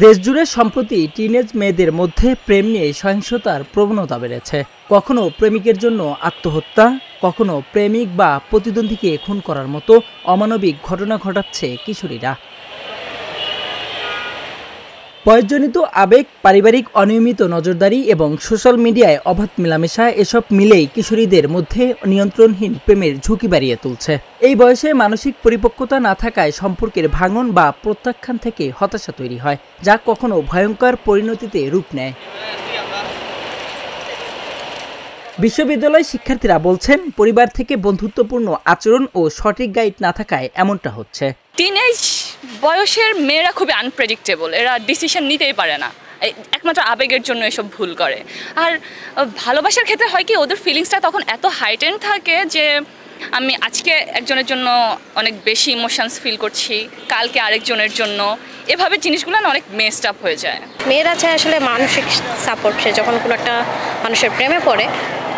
দেশজুড়ে সম্প্রতি টিনেজ মেয়েদের মধ্যে প্রেম নিয়ে সহিংসতার প্রবণতা বেড়েছে। কখনো প্রেমিকের জন্য আত্মহত্যা, কখনো প্রেমিক বা প্রতিদ্বন্দ্বীকে খুন করার মতো অমানবিক ঘটনা ঘটাচ্ছে কিশোরীরা। বয়সজনিত আবেগ, পারিবারিক অনিয়মিত নজরদারি এবং সোশ্যাল মিডিয়ায় অবাধ মেলামেশা এসব মিলেই কিশোরীদের মধ্যে নিয়ন্ত্রণহীন প্রেমের ঝুঁকি বাড়িয়ে তুলছে। এই বয়সে মানসিক পরিপক্কতা না থাকায় সম্পর্কের ভাঙন বা প্রত্যাখ্যান থেকে হতাশা তৈরি হয়, যা কখনো ভয়ঙ্কর পরিণতিতে রূপ নেয়। বিশ্ববিদ্যালয় শিক্ষার্থীরা বলছেন, পরিবার থেকে বন্ধুত্বপূর্ণ আচরণ ও সঠিক গাইড না থাকায় এমনটা হচ্ছে। টিনেজ বয়সের মেয়েরা খুবই আনপ্রেডিক্টেবল, এরা ডিসিশন নিতেই পারে না, একমাত্র আবেগের জন্য এসব ভুল করে। আর ভালোবাসার ক্ষেত্রে হয় কি, ওদের ফিলিংসটা তখন এত হাইটেন থাকে যে আমি আজকে একজনের জন্য অনেক বেশি ইমোশনস ফিল করছি, কালকে আরেকজনের জন্য, এভাবে জিনিসগুলো না অনেক মেসড আপ হয়ে যায়। মেয়েরা চায় আসলে মানসিক সাপোর্ট। সে যখন কোনো একটা মানুষের প্রেমে পড়ে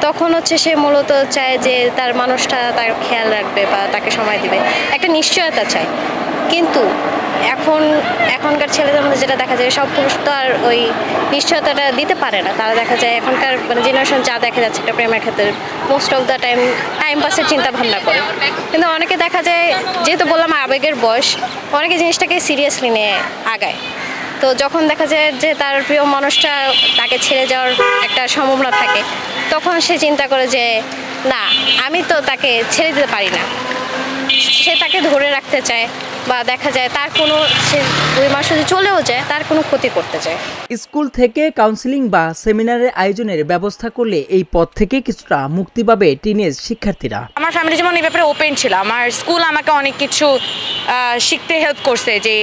তখন সে মূলত চায় যে তার মানুষটা তার খেয়াল রাখবে বা তাকে সময় দিবে, একটা নিশ্চয়তা চায়। কিন্তু এখনকার ছেলেদের মধ্যে যেটা দেখা যায়, সব পুরুষ তো আর ওই নিশ্চয়তাটা দিতে পারে না। তারা দেখা যায় এখনকার জেনারেশন যা দেখা যাচ্ছে একটা প্রেমের ক্ষেত্রে মোস্ট অফ দ্য টাইম পাসের চিন্তা ভাবনা করে। কিন্তু অনেকে দেখা যায়, যেহেতু বললাম আবেগের বয়স, অনেকে জিনিসটাকে সিরিয়াসলি নিয়ে আগায়। তো যখন দেখা যায় যে তার প্রিয় মানুষটা তাকে ছেড়ে যাওয়ার একটা সম্ভাবনা থাকে, তখন সে চিন্তা করে যে না, আমি তো তাকে ছেড়ে দিতে পারি না, সে তাকে ধরে রাখতে চায়। বা দেখা যায় তার কোনো, সে 2 মাস যদি চলেও যায়, তার কোনো ক্ষতি করতে চায়। স্কুল থেকে কাউন্সিলিং বা সেমিনারের আয়োজনের ব্যবস্থা করলে এই পথ থেকে কিছুটা মুক্তি পাবে টিনেজ শিক্ষার্থীরা। আমার ফ্যামিলি যেমন এই ব্যাপারে ওপেন ছিল, আমার স্কুল আমাকে অনেক কিছু শিখতে হেল্প করছে যে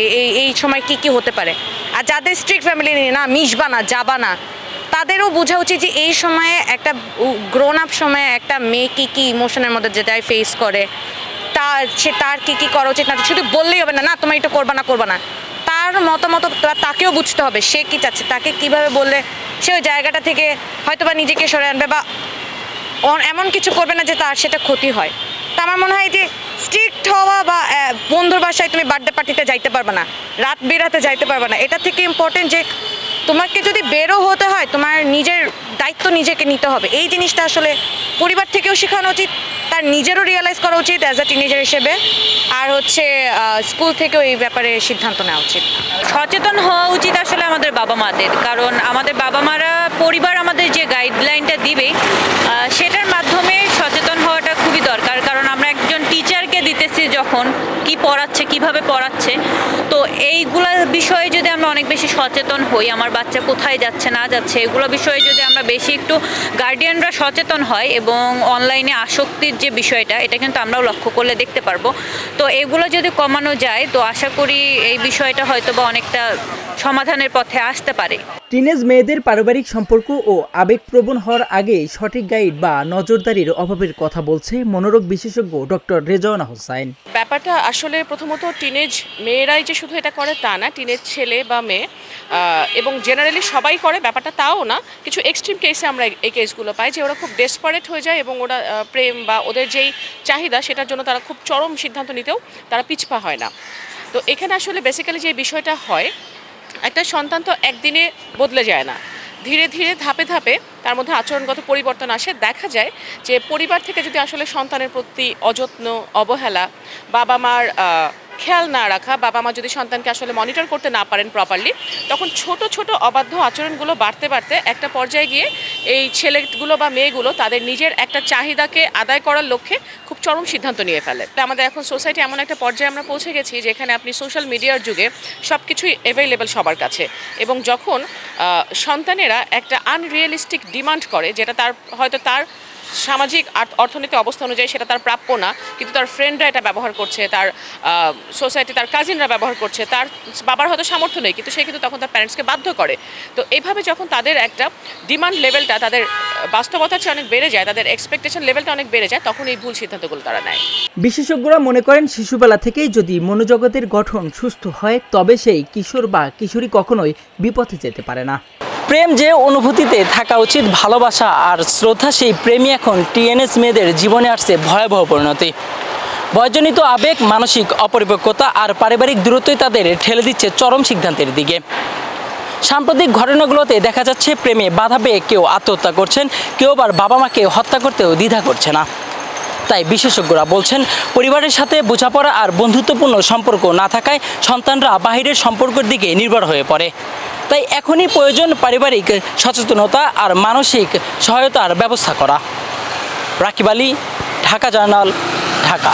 এই সময় কি হতে পারে। আর যাদের স্ট্রিক্ট ফ্যামিলি নিয়ে না মিশবা না, যাবা না, তাদেরও বোঝা উচিত যে এই সময়ে একটা গ্রোন আপ সময়ে একটা মেয়ে কি ইমোশনের মধ্যে যেটা ফেস করে, তার কি করা উচিত না। শুধু বললেই হবে না তোমার এটা করবা না, তার মতামত তাকেও বুঝতে হবে, সে কি চাচ্ছে, তাকে কিভাবে বললে সে ওই জায়গাটা থেকে হয়তোবা নিজেকে সরে আনবে বা এমন কিছু করবে না যে তার সেটা ক্ষতি হয়। তা আমার মনে হয় যে স্ট্রিক্ট হওয়া বা বন্ধুর বাসায় তুমি বার্থডে পার্টিতে যাইতে পারবে না, রাত বেরাতে যাইতে পারবে না, এটা থেকে ইম্পর্টেন্ট যে তোমাকে যদি বেরো হতে হয়, তোমার নিজের দায়িত্ব নিজেকে নিতে হবে। এই জিনিসটা আসলে পরিবার থেকেও শেখানো উচিত, তার নিজেরও রিয়েলাইজ করা উচিত অ্যাজ আ টিনেজার হিসেবে। আর স্কুল থেকেও এই ব্যাপারে সিদ্ধান্ত নেওয়া উচিত। সচেতন হওয়া উচিত আসলে আমাদের বাবা মাদের, কারণ আমাদের বাবা মারা, পরিবার আমাদের যে গাইডলাইনটা দিবে সেটার মাধ্যমে সচেতন হওয়াটা খুবই দরকার। কারণ আমরা একজন টিচারকে দিতেছি যখন কি পড়াচ্ছে, কিভাবে পড়াচ্ছে, তো এইগুলো বিষয়ে যদি আমরা অনেক বেশি সচেতন হই, আমার বাচ্চা কোথায় যাচ্ছে না যাচ্ছে, এগুলো বিষয়ে যদি আমরা বেশি একটু গার্ডিয়ানরা সচেতন হয় এবং অনলাইনে আসক্তির যে বিষয়টা, এটা কিন্তু আমরাও লক্ষ্য করলে দেখতে পারবো। তো এগুলো যদি কমানো যায়, তো আশা করি এই বিষয়টা হয়তো বা অনেকটা সমাধানের পথে আসতে পারে। টিনেজ মেয়েদের পারিবারিক সম্পর্ক ও আবেগপ্রবণ হওয়ার আগে সঠিক গাইড বা নজরদারির অভাবের কথা বলছে মনোরোগ বিশেষজ্ঞ ডক্টর রেজওয়ানা হোসাইন। ব্যাপারটা আসলে প্রথমত টিনেজ মেয়েরাই যে শুধু এটা করে তা না, টিনেজ ছেলে বা মেয়ে এবং জেনারেলি সবাই করে ব্যাপারটা তাও না। কিছু এক্সট্রিম কেসে আমরা এই কেসগুলো পাই যে ওরা খুব ডেসপারেট হয়ে যায় এবং ওরা প্রেম বা ওদের যেই চাহিদা সেটার জন্য তারা খুব চরম সিদ্ধান্ত নিতেও তারা পিছপা হয় না। তো এখানে আসলে বেসিক্যালি যে বিষয়টা হয়, একটা সন্তান তো একদিনে বদলে যায় না, ধীরে ধীরে ধাপে ধাপে তার মধ্যে আচরণগত পরিবর্তন আসে। দেখা যায় যে পরিবার থেকে যদি আসলে সন্তানের প্রতি অযত্ন, অবহেলা, বাবা মার খেয়াল না রাখা, বাবা মা যদি সন্তানকে আসলে মনিটর করতে না পারেন প্রপারলি, তখন ছোট ছোট অবাধ্য আচরণগুলো বাড়তে বাড়তে একটা পর্যায়ে গিয়ে এই ছেলেগুলো বা মেয়েগুলো তাদের নিজের একটা চাহিদাকে আদায় করার লক্ষ্যে খুব চরম সিদ্ধান্ত নিয়ে ফেলে। আমাদের এখন সোসাইটি এমন একটা পর্যায়ে আমরা পৌঁছে গেছি যেখানে আপনি সোশ্যাল মিডিয়ার যুগে সব কিছুই অ্যাভেলেবেল সবার কাছে, এবং যখন সন্তানেরা একটা আনরিয়েলিস্টিক ডিমান্ড করে, যেটা হয়তো তার সামাজিক অর্থনৈতিক অবস্থা অনুযায়ী সেটা তার প্রাপ্য না, কিন্তু তার ফ্রেন্ডরা এটা ব্যবহার করছে, তার সোসাইটি, তার কাজিনরা ব্যবহার করছে, তার বাবার হয়তো সামর্থ্য নেই কিন্তু সে কিন্তু তখন তার প্যারেন্টসকে বাধ্য করে। তো এইভাবে যখন তাদের একটা ডিমান্ড লেভেলটা তাদের বাস্তবতার চেয়ে অনেক বেড়ে যায়, তাদের এক্সপেকটেশন লেভেলটা অনেক বেড়ে যায়, তখন এই ভুল সিদ্ধান্তগুলো তারা নেয়। বিশেষজ্ঞরা মনে করেন, শিশুবেলা থেকেই যদি মনোজগতের গঠন সুস্থ হয়, তবে সেই কিশোর বা কিশোরী কখনোই বিপথে যেতে পারে না। প্রেম যে অনুভূতিতে থাকা উচিত, ভালোবাসা আর শ্রদ্ধা, সেই প্রেমই এখন টিনেজ মেয়েদের জীবনে আসছে ভয়াবহ পরিণতি। বয়সজনিত আবেগ, মানসিক অপরিপক্কতা আর পারিবারিক দূরত্বই তাদের ঠেলে দিচ্ছে চরম সিদ্ধান্তের দিকে। সাম্প্রতিক ঘটনাগুলোতে দেখা যাচ্ছে প্রেমে বাধা পেয়ে কেউ আত্মহত্যা করছেন, কেউ আবার বাবা মাকে হত্যা করতেও দ্বিধা করছে না। তাই বিশেষজ্ঞরা বলছেন পরিবারের সাথে বোঝাপড়া আর বন্ধুত্বপূর্ণ সম্পর্ক না থাকায় সন্তানরা বাহিরের সম্পর্কের দিকে নির্ভর হয়ে পড়ে। তাই এখনই প্রয়োজন পারিবারিক সচেতনতা আর মানসিক সহায়তার ব্যবস্থা করা। রাকিব আলী, ঢাকা জার্নাল, ঢাকা।